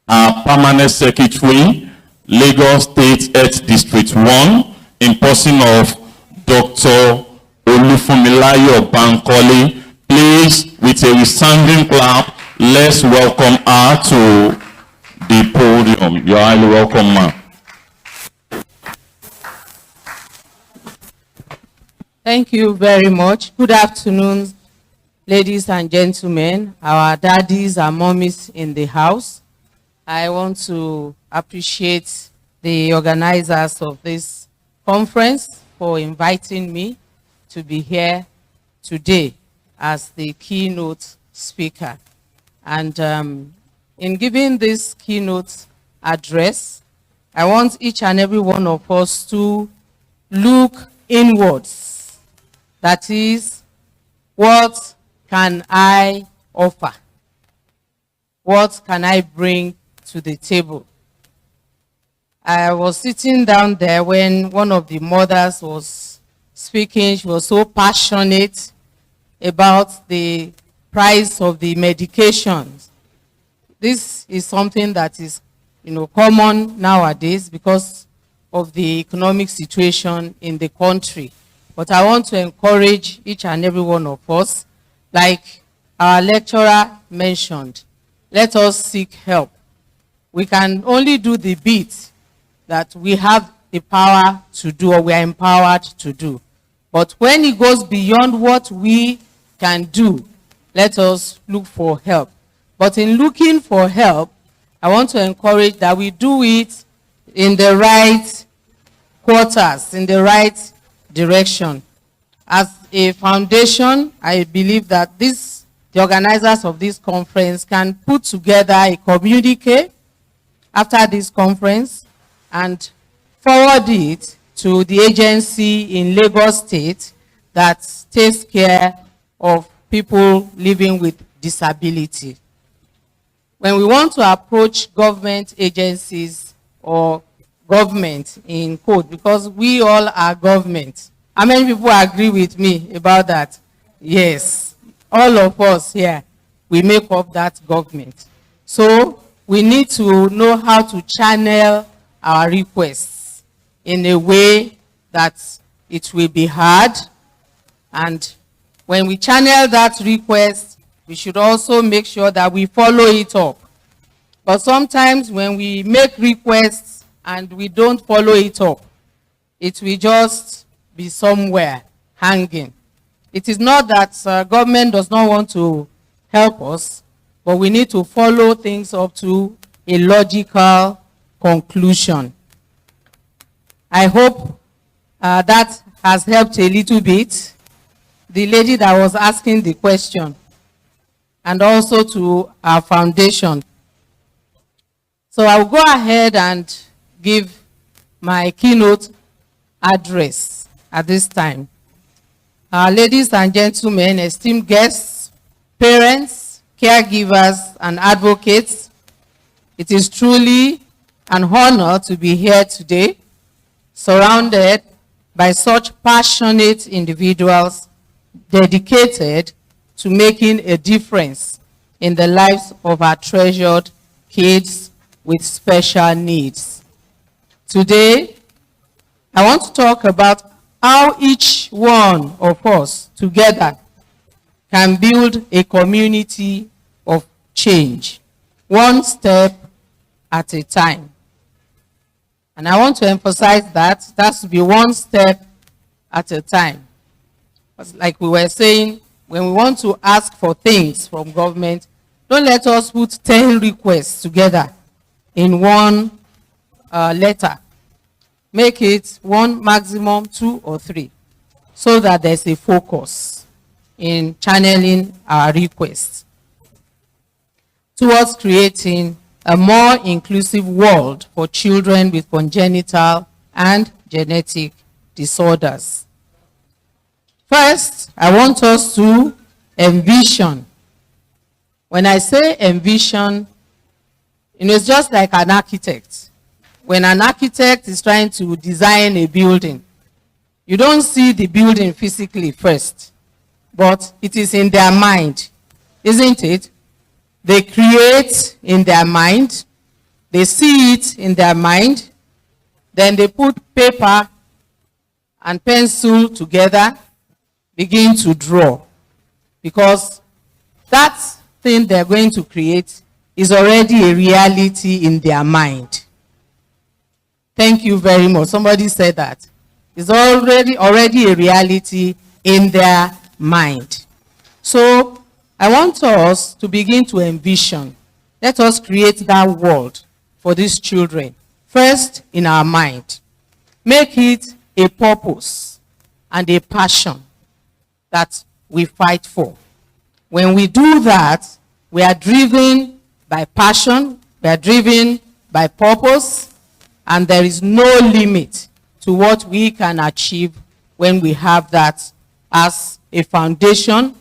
our permanent secretary, Lagos State Health District 1, in person of Dr. Olufumilayo Bankole. Please, with a resounding clap, let's welcome her to the podium. You are highly welcome, ma'am. Thank you very much. Good afternoon, ladies and gentlemen, our daddies and mommies in the house. I want to appreciate the organizers of this conference for inviting me to be here today as the keynote speaker. And in giving this keynote address, I want each and every one of us to look inwards. That is, what can I offer? What can I bring to the table? I was sitting down there when one of the mothers was speaking. She was so passionate about the price of the medications. This is something that is, common nowadays because of the economic situation in the country. But I want to encourage each and every one of us, like our lecturer mentioned, let us seek help. We can only do the bit that we have the power to do or we are empowered to do. But when it goes beyond what we can do, let us look for help. But in looking for help, I want to encourage that we do it in the right quarters, in the right direction. As a foundation, I believe that the organizers of this conference can put together a communique after this conference and forward it to the agency in Lagos State that takes care of people living with disability. When we want to approach government agencies or government in quote, because we all are government. How many people agree with me about that? Yes, all of us here, we make up that government. So we need to know how to channel our requests in a way that it will be heard. And when we channel that request, we should also make sure that we follow it up. But sometimes when we make requests and we don't follow it up, it will just be somewhere hanging. It is not that government does not want to help us, but we need to follow things up to a logical conclusion. I hope that has helped a little bit. The lady that was asking the question, and also to our foundation. So I'll go ahead and give my keynote address at this time. Ladies and gentlemen, esteemed guests, parents, caregivers, and advocates, it is truly an honor to be here today, surrounded by such passionate individuals dedicated to making a difference in the lives of our treasured kids with special needs. Today, I want to talk about how each one of us together can build a community of change, one step at a time. And I want to emphasize that it has to be one step at a time. Like we were saying, when we want to ask for things from government, don't let us put 10 requests together in one letter. Make it one, maximum 2 or 3, so that there's a focus in channeling our requests towards creating a more inclusive world for children with congenital and genetic disorders. First, I want us to envision. When I say envision, it's just like an architect. When an architect is trying to design a building, you don't see the building physically first, but it is in their mind, isn't it? They create in their mind, They see it in their mind, then they put paper and pencil together, begin to draw. Because that thing they're going to create is already a reality in their mind. Thank you very much. Somebody said that. It's already a reality in their mind. So I want us to begin to envision. Let us create that world for these children. First, in our mind. Make it a purpose and a passion that we fight for. When we do that, we are driven by passion, we are driven by purpose, and there is no limit to what we can achieve when we have that as a foundation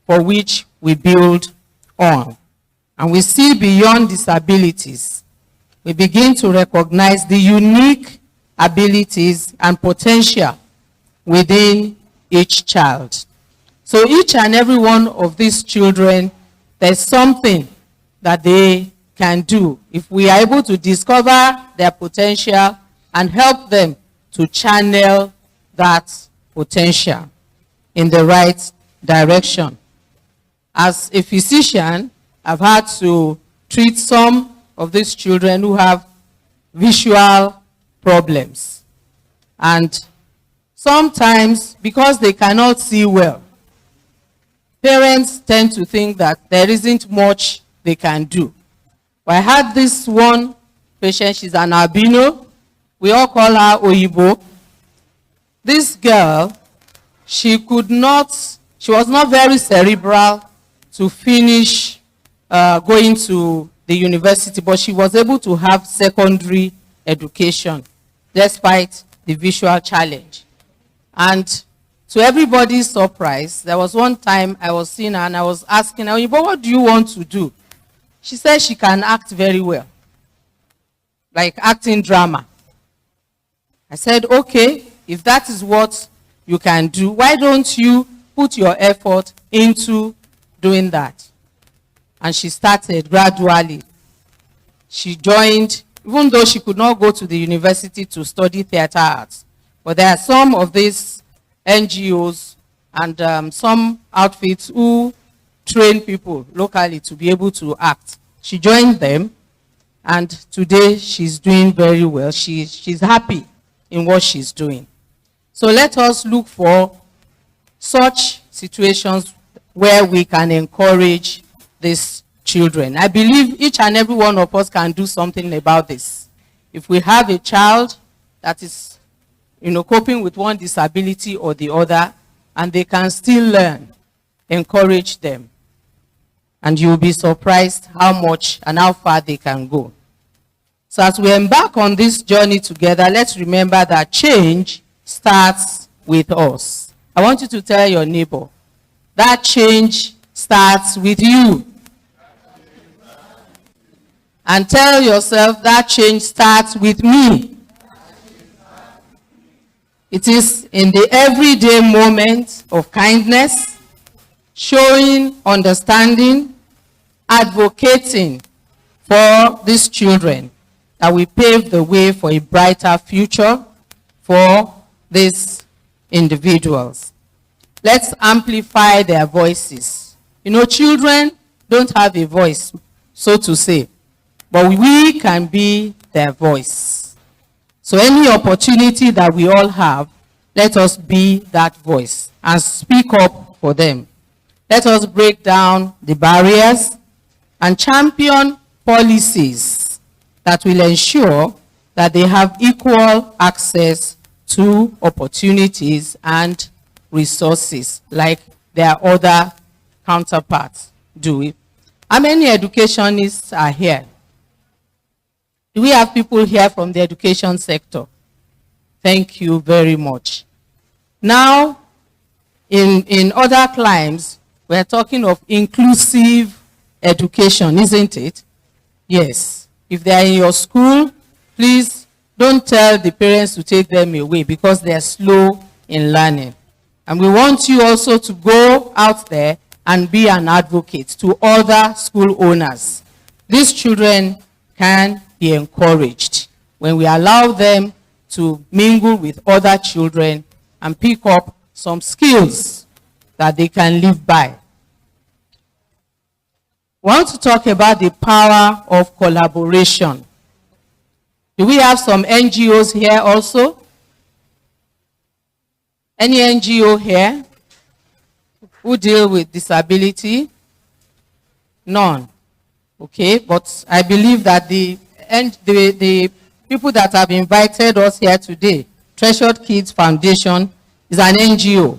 for which we build on. And we see beyond disabilities. We begin to recognize the unique abilities and potential within each child. So each and every one of these children, there's something that they can do if we are able to discover their potential and help them to channel that potential in the right direction. As a physician, I've had to treat some of these children who have visual problems. And sometimes, because they cannot see well, parents tend to think that there isn't much they can do. But I had this one patient, she's an albino. We all call her Oyibo. This girl, she was not very cerebral to finish going to the university, but she was able to have secondary education despite the visual challenge. And to everybody's surprise, there was one time I was seeing her and I was asking her, but what do you want to do? She said she can act very well, like acting drama. I said, okay, if that is what you can do, why don't you put your effort into doing that? And she started gradually. She joined, even though she could not go to the university to study theater arts, but there are some of these NGOs and some outfits who train people locally to be able to act. She joined them, and today she's doing very well. She's happy in what she's doing. So let us look for such situations where we can encourage these children. I believe each and every one of us can do something about this. If we have a child that is, coping with one disability or the other, and they can still learn, encourage them. And you'll be surprised how much and how far they can go. So as we embark on this journey together, let's remember that change starts with us. I want you to tell your neighbor, that change starts with you. And tell yourself, that change starts with me. It is in the everyday moment of kindness, showing understanding, advocating for these children, that we pave the way for a brighter future for these individuals. Let's amplify their voices. Children don't have a voice, so to say, but we can be their voice. So any opportunity that we all have, let us be that voice and speak up for them. Let us break down the barriers and champion policies that will ensure that they have equal access to opportunities and resources like their other counterparts do. How many educationists are here? Do we have people here from the education sector? Thank you very much. Now, in other climes, we're talking of inclusive education, isn't it? Yes. If they're in your school, please don't tell the parents to take them away because they're slow in learning. And we want you also to go out there and be an advocate to other school owners. These children can be encouraged, when we allow them to mingle with other children and pick up some skills that they can live by. We want to talk about the power of collaboration. Do we have some NGOs here also? Any NGO here who deal with disability? None. Okay, but I believe that the people that have invited us here today, Treasured Kids Foundation, is an NGO.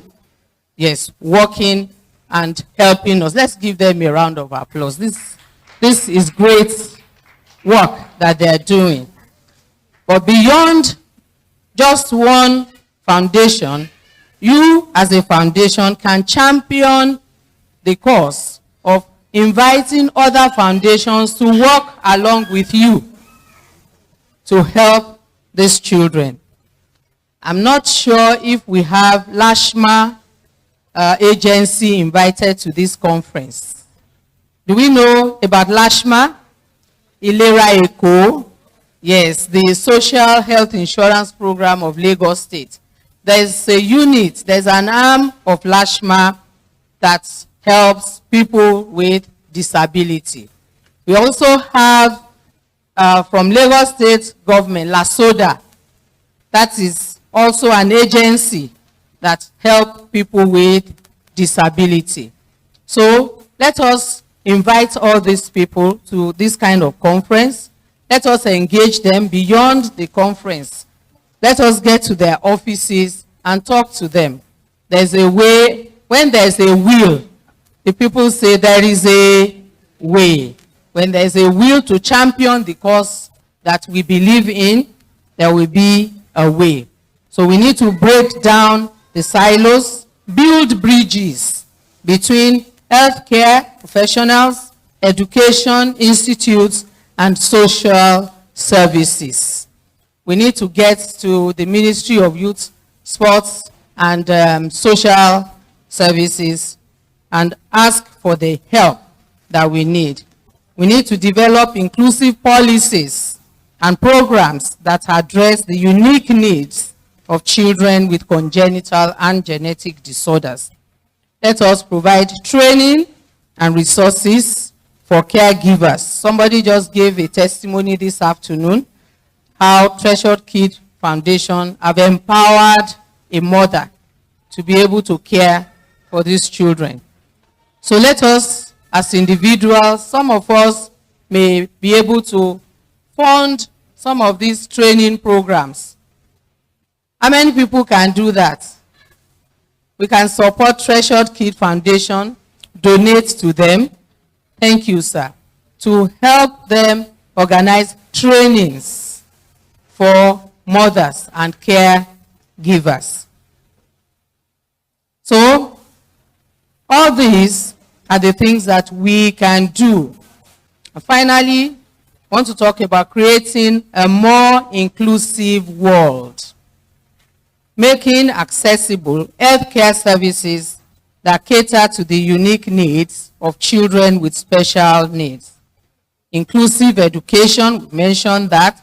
Yes, working and helping us. Let's give them a round of applause. This is great work that they're doing. But beyond just one foundation, you as a foundation can champion the cause of inviting other foundations to work along with you to help these children. I'm not sure if we have LASHMA agency invited to this conference. Do we know about LASHMA? Ilera Eko. Yes, the Social Health Insurance Program of Lagos State. There's a unit, there's an arm of LASHMA that helps people with disability. We also have from Lagos State government, LASODA. That is also an agency that helps people with disability. So let us invite all these people to this kind of conference. Let us engage them beyond the conference. Let us get to their offices and talk to them. There's a way, when there's a will, the people say there is a way. When there's a will to champion the cause that we believe in, there will be a way. So we need to break down the silos, build bridges between healthcare professionals, education institutes, and social services. We need to get to the Ministry of Youth, Sports, and Social Services and ask for the help that we need. We need to develop inclusive policies and programs that address the unique needs of children with congenital and genetic disorders. Let us provide training and resources for caregivers. Somebody just gave a testimony this afternoon how Treasured Kid Foundation have empowered a mother to be able to care for these children. So let us, as individuals, some of us may be able to fund some of these training programs. How many people can do that? We can support Treasured Kid Foundation, donate to them. Thank you, sir. To help them organize trainings for mothers and caregivers. So, all these are the things that we can do. And finally, I want to talk about creating a more inclusive world, making accessible healthcare services that cater to the unique needs of children with special needs. Inclusive education, we mentioned that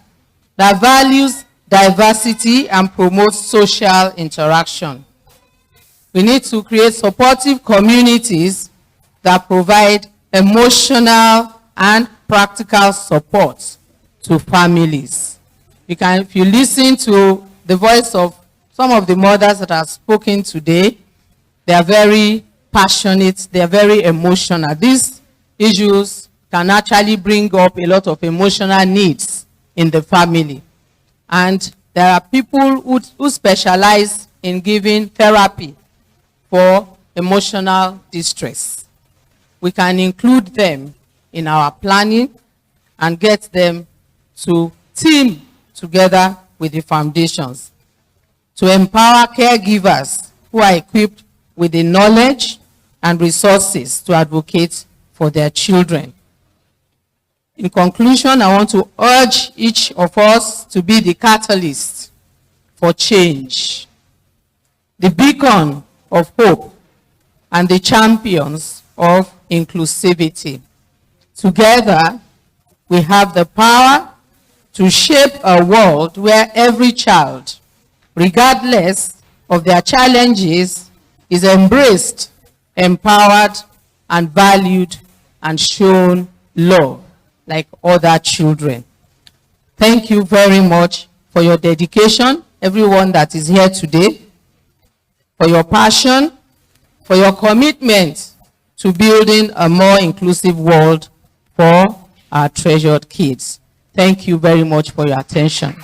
values diversity and promotes social interaction. We need to create supportive communities that provide emotional and practical support to families. If you listen to the voice of some of the mothers that have spoken today, they are very passionate, they are very emotional. These issues can actually bring up a lot of emotional needs in the family. And there are people who specialize in giving therapy for emotional distress. We can include them in our planning and get them to team together with the foundations to empower caregivers who are equipped with the knowledge and resources to advocate for their children. In conclusion, I want to urge each of us to be the catalyst for change, the beacon of hope, and the champions of inclusivity. Together, we have the power to shape a world where every child, regardless of their challenges, is embraced, empowered, and valued, and shown love like other children. Thank you very much for your dedication, everyone that is here today, for your passion, for your commitment to building a more inclusive world for our treasured kids. Thank you very much for your attention.